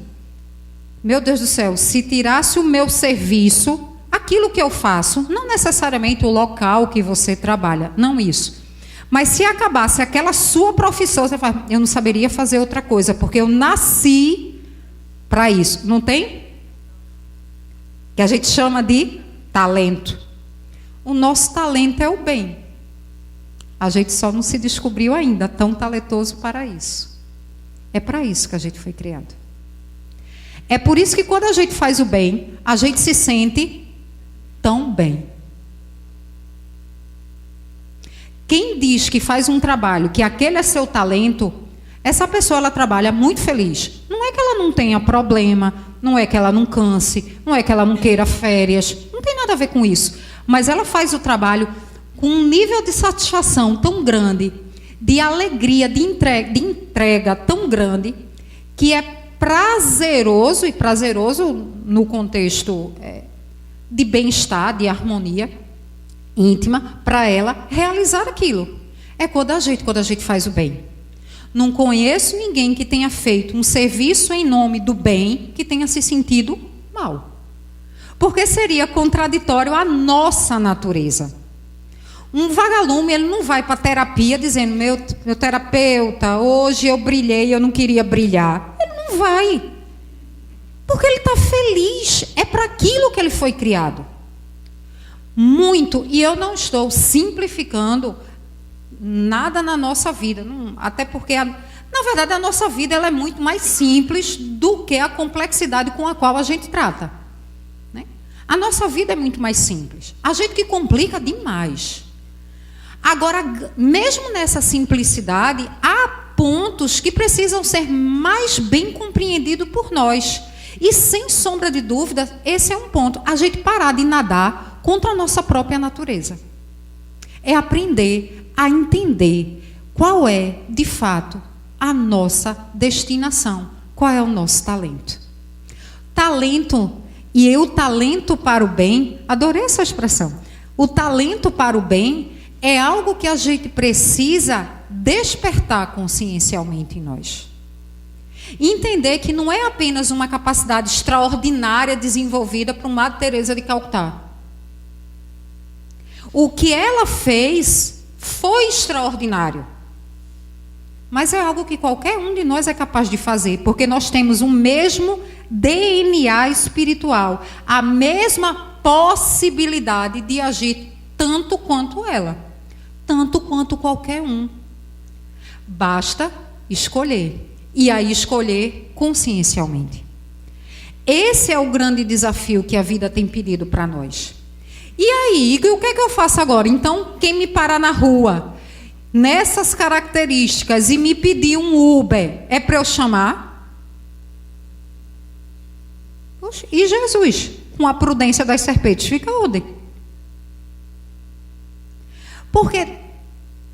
meu Deus do céu, se tirasse o meu serviço, aquilo que eu faço, não necessariamente o local que você trabalha, não isso. Mas se acabasse aquela sua profissão, você fala, eu não saberia fazer outra coisa, porque eu nasci para isso. Não tem? Que a gente chama de talento. O nosso talento é o bem. A gente só não se descobriu ainda tão talentoso para isso. É para isso que a gente foi criado. É por isso que quando a gente faz o bem, a gente se sente tão bem. Quem diz que faz um trabalho, que aquele é seu talento, essa pessoa ela trabalha muito feliz. Não é que ela não tenha problema, não é que ela não canse, não é que ela não queira férias, não tem nada a ver com isso. Mas ela faz o trabalho com um nível de satisfação tão grande, de alegria, de entrega tão grande, que é prazeroso, e prazeroso no contexto de bem-estar, de harmonia íntima, para ela realizar aquilo. É quando a gente faz o bem. Não conheço ninguém que tenha feito um serviço em nome do bem que tenha se sentido mal. Porque seria contraditório à nossa natureza. Um vagalume, ele não vai para a terapia dizendo, meu terapeuta, hoje eu brilhei, eu não queria brilhar. Ele não vai. Porque ele está feliz. É para aquilo que ele foi criado. Muito, e eu não estou simplificando nada na nossa vida, não, até porque, na verdade, a nossa vida ela é muito mais simples do que a complexidade com a qual a gente trata. Né? A nossa vida é muito mais simples. A gente que complica demais. Agora, mesmo nessa simplicidade, há pontos que precisam ser mais bem compreendidos por nós. E, sem sombra de dúvida, esse é um ponto. A gente parar de nadar contra a nossa própria natureza. É aprender a entender qual é, de fato, a nossa destinação. Qual é o nosso talento. Talento, e o talento para o bem, adorei essa expressão. O talento para o bem é algo que a gente precisa despertar consciencialmente em nós. E entender que não é apenas uma capacidade extraordinária desenvolvida por Madre Teresa de Calcutá. O que ela fez foi extraordinário. Mas é algo que qualquer um de nós é capaz de fazer, porque nós temos o mesmo DNA espiritual, a mesma possibilidade de agir tanto quanto ela, tanto quanto qualquer um. Basta escolher, e aí escolher consciencialmente. Esse é o grande desafio que a vida tem pedido para nós. E aí, o que é que eu faço agora? Então, quem me parar na rua, nessas características, e me pedir um Uber, é para eu chamar? Poxa, e Jesus, com a prudência das serpentes, fica onde? Porque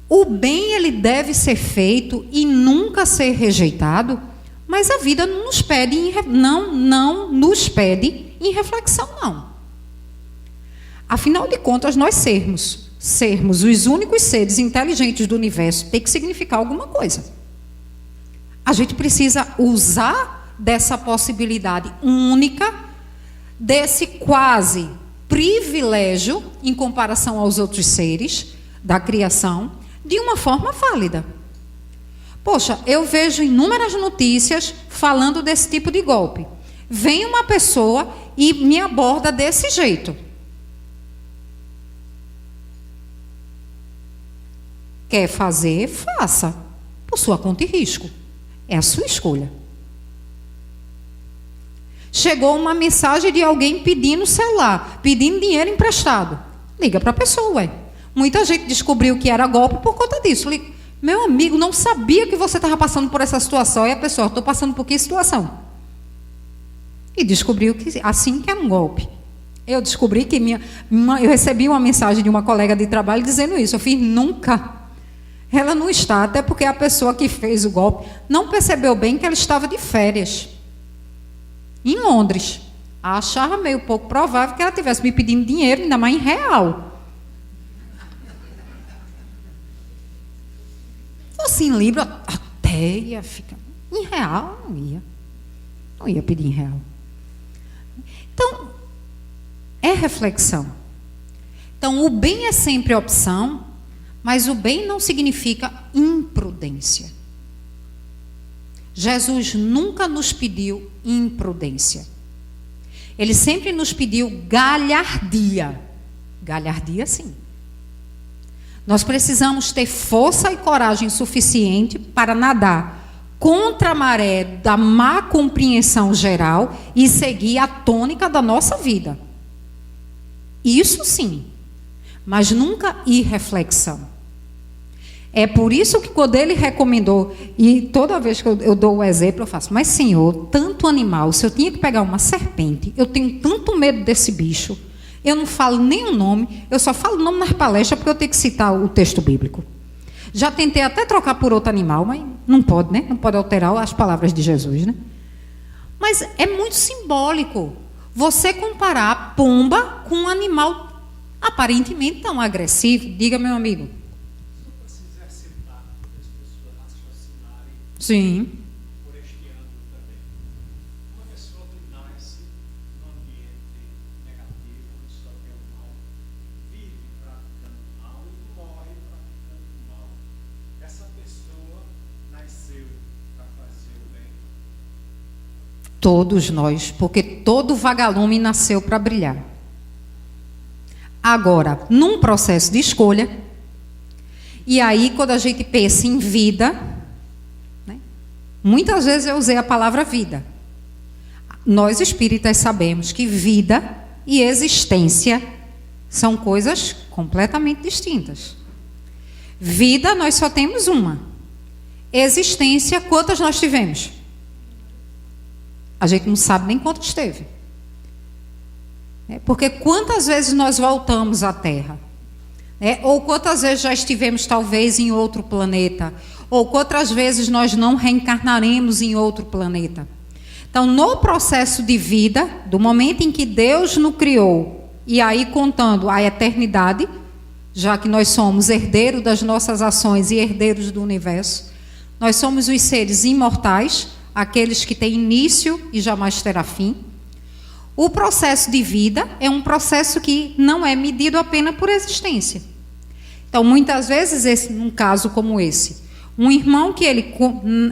o bem, ele deve ser feito e nunca ser rejeitado, mas a vida não nos pede, não nos pede em reflexão, não. Afinal de contas, nós sermos os únicos seres inteligentes do universo tem que significar alguma coisa. A gente precisa usar dessa possibilidade única, desse quase privilégio, em comparação aos outros seres da criação, de uma forma válida. Poxa, eu vejo inúmeras notícias falando desse tipo de golpe. Vem uma pessoa e me aborda desse jeito. Quer fazer? Faça. por sua conta e risco. É a sua escolha. Chegou uma mensagem de alguém pedindo celular, pedindo dinheiro emprestado. Liga para a pessoa, ué. Muita gente descobriu que era golpe por conta disso. Meu amigo, não sabia que você estava passando por essa situação. E a pessoa, estou passando por que situação? E descobriu que assim que era um golpe. Eu descobri que eu recebi uma mensagem de uma colega de trabalho dizendo isso. Eu fiz nunca. Ela não está, até porque a pessoa que fez o golpe não percebeu bem que ela estava de férias em Londres. Achava meio pouco provável que ela tivesse me pedindo dinheiro, ainda mais em real. Assim, em Libra, até ia ficar. Em real, não ia. Não ia pedir em real. Então, é reflexão. Então, o bem é sempre opção, mas o bem não significa imprudência. Jesus nunca nos pediu imprudência. Ele sempre nos pediu galhardia. Galhardia, sim. Nós precisamos ter força e coragem suficiente para nadar contra a maré da má compreensão geral e seguir a tônica da nossa vida. Isso sim, mas nunca irreflexão. É por isso que quando ele recomendou, e toda vez que eu dou o exemplo, eu faço, mas Senhor, tanto animal, se eu tinha que pegar uma serpente, eu tenho tanto medo desse bicho, eu não falo nem o nome, eu só falo o nome nas palestras porque eu tenho que citar o texto bíblico. Já tentei até trocar por outro animal, mas não pode, né? Não pode alterar as palavras de Jesus, né? Mas é muito simbólico você comparar a pomba com um animal aparentemente tão agressivo. Diga, meu amigo. Sim. Por este ângulo também. Uma pessoa que nasce num ambiente negativo, onde só tem o mal, vive praticando mal e morre praticando mal. Essa pessoa nasceu para fazer o bem. Todos nós, porque todo vagalume nasceu para brilhar. Agora, num processo de escolha, e aí quando a gente pensa em vida, muitas vezes eu usei a palavra vida. Nós espíritas sabemos que vida e existência são coisas completamente distintas. Vida nós só temos uma. Existência, quantas nós tivemos? A gente não sabe nem quantas teve. Porque quantas vezes nós voltamos à Terra? Ou quantas vezes já estivemos talvez em outro planeta? Ou quantas vezes nós não reencarnaremos em outro planeta? Então, no processo de vida, do momento em que Deus nos criou, e aí contando a eternidade, já que nós somos herdeiros das nossas ações e herdeiros do universo, nós somos os seres imortais, aqueles que têm início e jamais terá fim. O processo de vida é um processo que não é medido apenas por existência. Então, muitas vezes, num caso como esse, um irmão que ele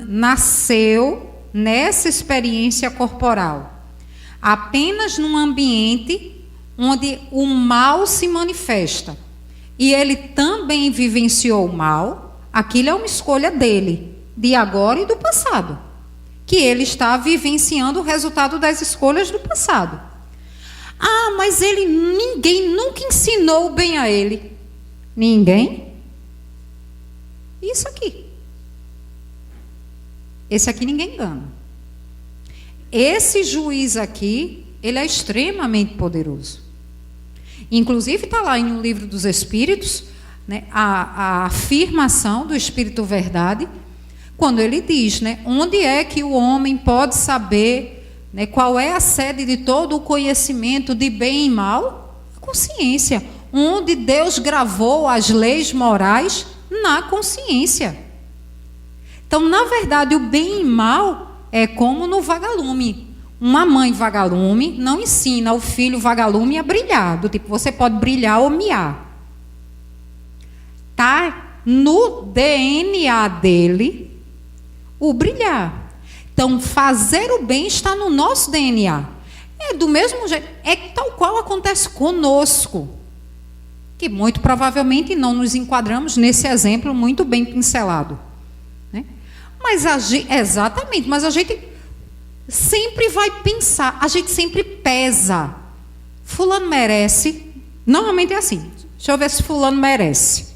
nasceu nessa experiência corporal, apenas num ambiente onde o mal se manifesta, e ele também vivenciou o mal, aquilo é uma escolha dele, de agora e do passado, que ele está vivenciando o resultado das escolhas do passado. Ah, mas ninguém nunca ensinou bem a ele. Ninguém? Isso aqui. Esse aqui ninguém engana. Esse juiz aqui, ele é extremamente poderoso. Inclusive está lá em O Livro dos Espíritos, né, a afirmação do Espírito Verdade, quando ele diz, né, onde é que o homem pode saber, né, qual é a sede de todo o conhecimento de bem e mal? A consciência. Onde Deus gravou as leis morais na consciência. Então, na verdade, o bem e mal é como no vagalume. Uma mãe vagalume não ensina o filho vagalume a brilhar. Do tipo, você pode brilhar ou miar. Está no DNA dele o brilhar. Então, fazer o bem está no nosso DNA. É do mesmo jeito, é tal qual acontece conosco. Que muito provavelmente não nos enquadramos nesse exemplo muito bem pincelado, né? Mas exatamente, mas a gente sempre vai pensar, a gente sempre pesa. Fulano merece, normalmente é assim, deixa eu ver se fulano merece.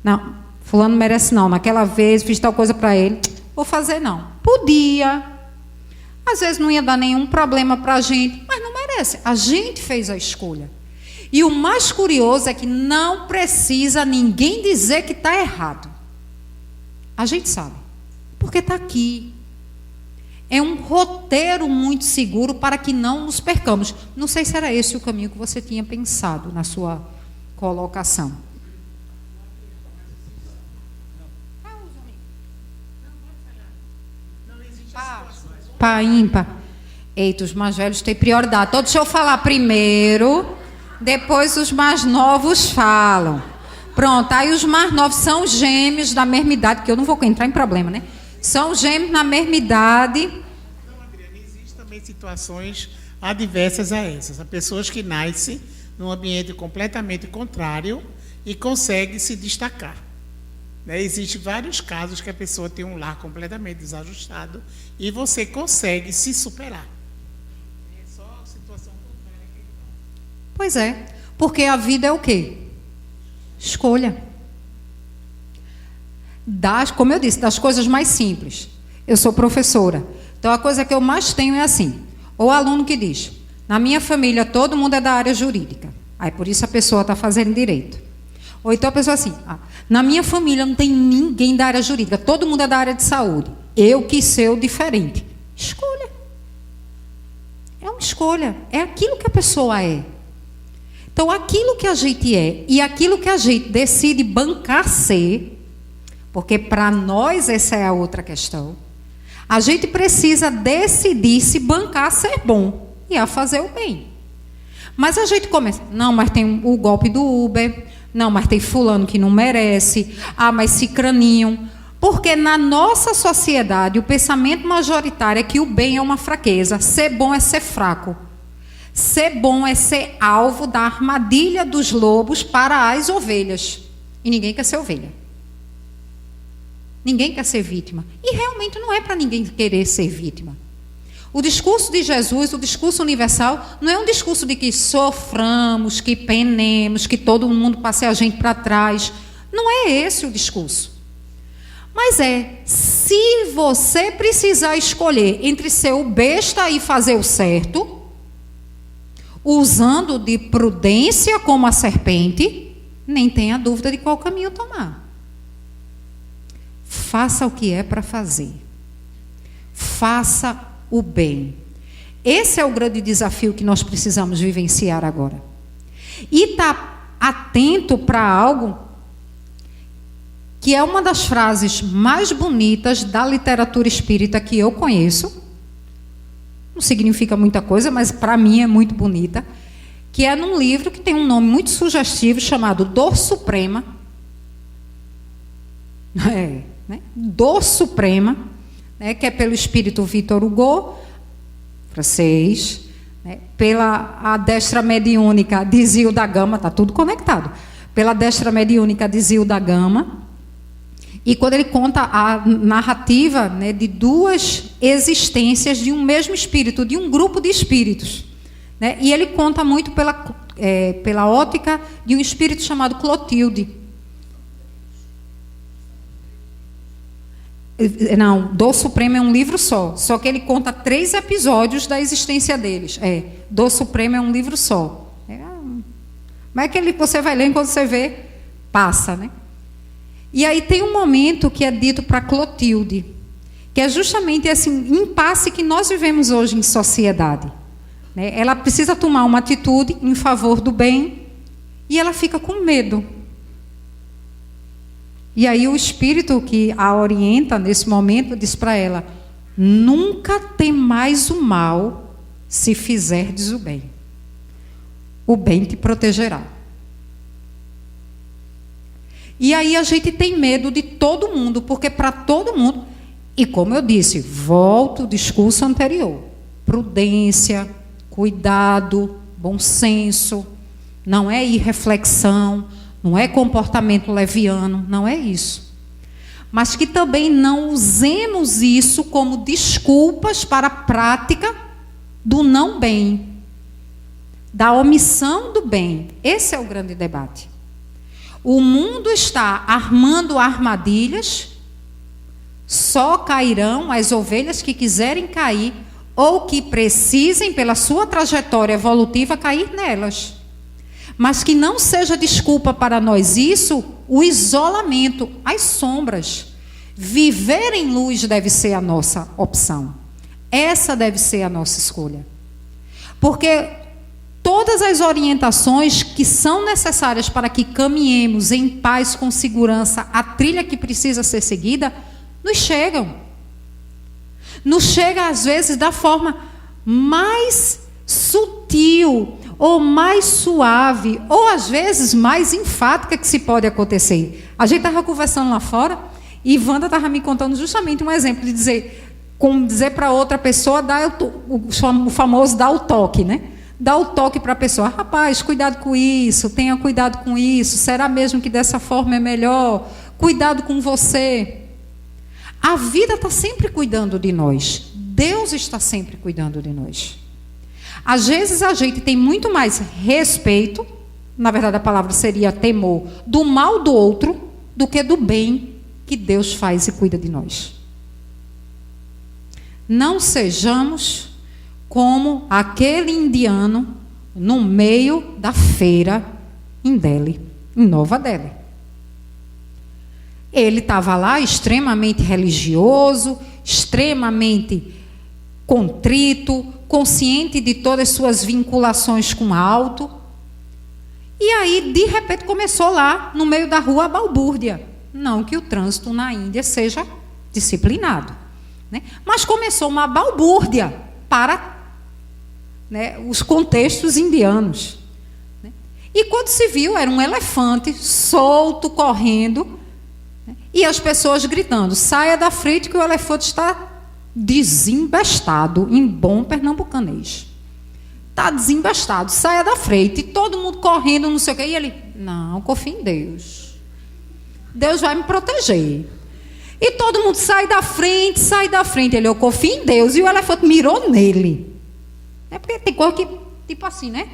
Não, fulano merece não, naquela vez fiz tal coisa para ele, vou fazer não. Podia, às vezes não ia dar nenhum problema para a gente, mas não merece, a gente fez a escolha. E o mais curioso é que não precisa ninguém dizer que está errado. A gente sabe, porque está aqui. É um roteiro muito seguro para que não nos percamos. Não sei se era esse o caminho que você tinha pensado na sua colocação. Par, ímpar. Eita, os mais velhos têm prioridade. Então, deixa eu falar primeiro, depois os mais novos falam. Pronto, aí os mais novos são gêmeos da mesma idade, que eu não vou entrar em problema, né? São gêmeos na mesma idade. Não, Adriana, existem também situações adversas a essas. Há pessoas que nascem num ambiente completamente contrário e conseguem se destacar. Né? Existem vários casos que a pessoa tem um lar completamente desajustado e você consegue se superar. É só a situação contrária que ele fala. Pois é, porque a vida é o quê? Escolha. Como eu disse, das coisas mais simples. Eu sou professora. Então, a coisa que eu mais tenho é assim. O aluno que diz, na minha família, todo mundo é da área jurídica. Aí, por isso, a pessoa está fazendo direito. Ou então, a pessoa assim, na minha família não tem ninguém da área jurídica. Todo mundo é da área de saúde. Eu quis ser o diferente. Escolha. É uma escolha. É aquilo que a pessoa é. Então, aquilo que a gente é e aquilo que a gente decide bancar ser, porque para nós essa é a outra questão, a gente precisa decidir se bancar ser bom e a fazer o bem. Mas a gente começa, não, mas tem o golpe do Uber, não, mas tem fulano que não merece, mas cicraninho. Porque na nossa sociedade o pensamento majoritário é que o bem é uma fraqueza, ser bom é ser fraco. Ser bom é ser alvo da armadilha dos lobos para as ovelhas. E ninguém quer ser ovelha. Ninguém quer ser vítima. E realmente não é para ninguém querer ser vítima. O discurso de Jesus, o discurso universal, não é um discurso de que soframos, que penemos, que todo mundo passe a gente para trás. Não é esse o discurso. Mas se você precisar escolher entre ser o besta e fazer o certo, usando de prudência como a serpente, nem tenha dúvida de qual caminho tomar. Faça o que é para fazer. Faça o bem. Esse é o grande desafio que nós precisamos vivenciar agora. E estar atento para algo que é uma das frases mais bonitas da literatura espírita que eu conheço. Não significa muita coisa, mas para mim é muito bonita, que é num livro que tem um nome muito sugestivo chamado Dor Suprema. Dor Suprema, que é pelo espírito Victor Hugo, francês, pela a destra mediúnica de Zil da Gama, está tudo conectado, pela destra mediúnica de Zil da Gama. E quando ele conta a narrativa de duas existências de um mesmo espírito, de um grupo de espíritos. E ele conta muito pela ótica de um espírito chamado Clotilde. Não, Dor Suprema é um livro só que ele conta 3 episódios da existência deles. Dor Suprema é um livro só. Mas é aquele que você vai ler, quando você vê, passa, E aí tem um momento que é dito para Clotilde, que é justamente esse impasse que nós vivemos hoje em sociedade. Ela precisa tomar uma atitude em favor do bem e ela fica com medo. E aí o espírito que a orienta nesse momento diz para ela: nunca temais o mal se fizerdes o bem. O bem te protegerá. E aí a gente tem medo de todo mundo, porque para todo mundo, e como eu disse, volto ao discurso anterior, prudência, cuidado, bom senso, não é irreflexão, não é comportamento leviano, não é isso. mas que também não usemos isso como desculpas para a prática do não bem, da omissão do bem. Esse é o grande debate. O mundo está armando armadilhas, só cairão as ovelhas que quiserem cair ou que precisem, pela sua trajetória evolutiva, cair nelas. Mas que não seja desculpa para nós isso, o isolamento, as sombras. Viver em luz deve ser a nossa opção. Essa deve ser a nossa escolha. Porque todas as orientações que são necessárias para que caminhemos em paz, com segurança, a trilha que precisa ser seguida, nos chegam. Nos chega, às vezes, da forma mais sutil, ou mais suave, ou às vezes mais enfática que se pode acontecer. A gente estava conversando lá fora, e Wanda estava me contando justamente um exemplo de como dizer para outra pessoa, o famoso dar o toque, né? Dar o toque para a pessoa: rapaz, cuidado com isso, tenha cuidado com isso, será mesmo que dessa forma é melhor? Cuidado com você. A vida está sempre cuidando de nós. Deus está sempre cuidando de nós. Às vezes a gente tem muito mais respeito, na verdade a palavra seria temor, do mal do outro, do que do bem que Deus faz e cuida de nós. Não sejamos como aquele indiano no meio da feira em Delhi, em Nova Delhi. Ele estava lá extremamente religioso, extremamente contrito, consciente de todas as suas vinculações com o alto. E aí, de repente, começou lá, no meio da rua, a balbúrdia. Não que o trânsito na Índia seja disciplinado, né? Mas começou uma balbúrdia para, né, os contextos indianos, né? E quando se viu, era um elefante solto, correndo, né? E as pessoas gritando: saia da frente que o elefante está desembestado, em bom pernambucanês. Está desembestado, saia da frente. E todo mundo correndo, não sei o quê. E ele: não, confio em Deus. Deus vai me proteger. E todo mundo: sai da frente, sai da frente. Ele: eu confio em Deus. E o elefante mirou nele. É porque tem coisa que, tipo assim, né?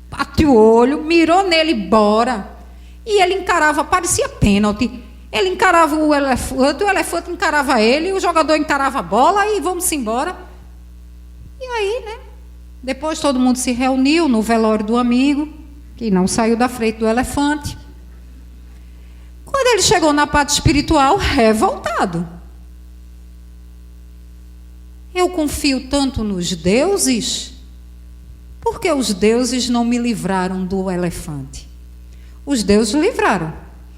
Bate o olho, mirou nele, bora. E ele encarava, parecia pênalti. Ele encarava o elefante encarava ele, o jogador encarava a bola e vamos embora. E aí, né? Depois todo mundo se reuniu no velório do amigo, que não saiu da frente do elefante. Quando ele chegou na parte espiritual, revoltado. Eu confio tanto nos deuses, porque os deuses não me livraram do elefante. Os deuses livraram.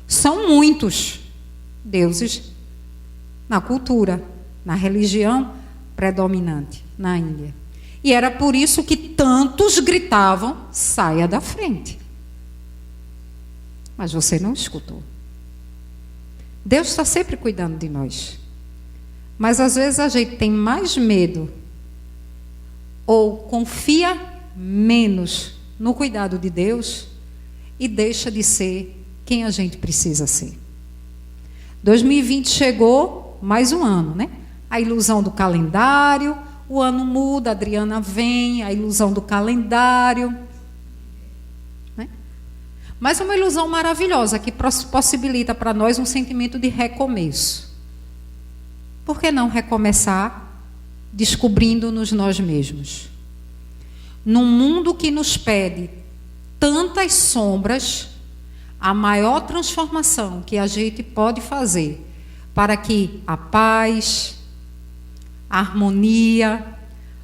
São muitos deuses na cultura, na religião predominante na Índia. E era por isso que tantos gritavam: saia da frente. Mas você não escutou. Deus está sempre cuidando de nós. Mas às vezes a gente tem mais medo ou confia menos no cuidado de Deus e deixa de ser quem a gente precisa ser. 2020 chegou, mais um ano, né? A ilusão do calendário, o ano muda, a Adriana vem, a ilusão do calendário, né? Mas é uma ilusão maravilhosa que possibilita para nós um sentimento de recomeço. Por que não recomeçar descobrindo-nos nós mesmos? Num mundo que nos pede tantas sombras, a maior transformação que a gente pode fazer para que a paz, a harmonia,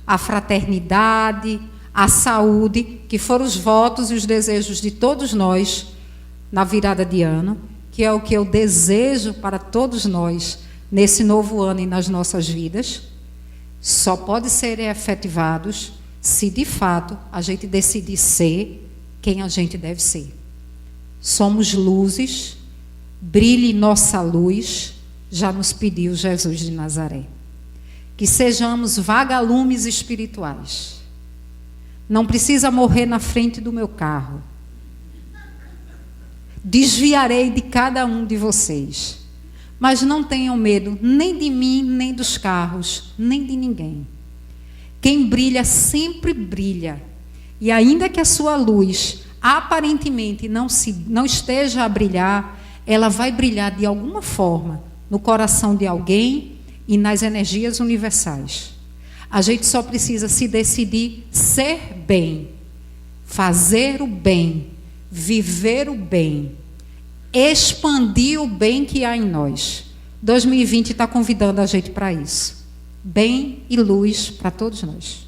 a fraternidade, a saúde, que foram os votos e os desejos de todos nós na virada de ano, que é o que eu desejo para todos nós nesse novo ano e nas nossas vidas, só pode ser efetivados se de fato a gente decidir ser quem a gente deve ser. Somos luzes, brilhe nossa luz, já nos pediu Jesus de Nazaré. Que sejamos vagalumes espirituais. Não precisa morrer na frente do meu carro. Desviarei de cada um de vocês. Mas não tenham medo nem de mim, nem dos carros, nem de ninguém. Quem brilha sempre brilha. E ainda que a sua luz aparentemente não esteja a brilhar, ela vai brilhar de alguma forma no coração de alguém e nas energias universais. A gente só precisa se decidir ser bem, fazer o bem, viver o bem, expandir o bem que há em nós. 2020 está convidando a gente para isso. Bem e luz para todos nós.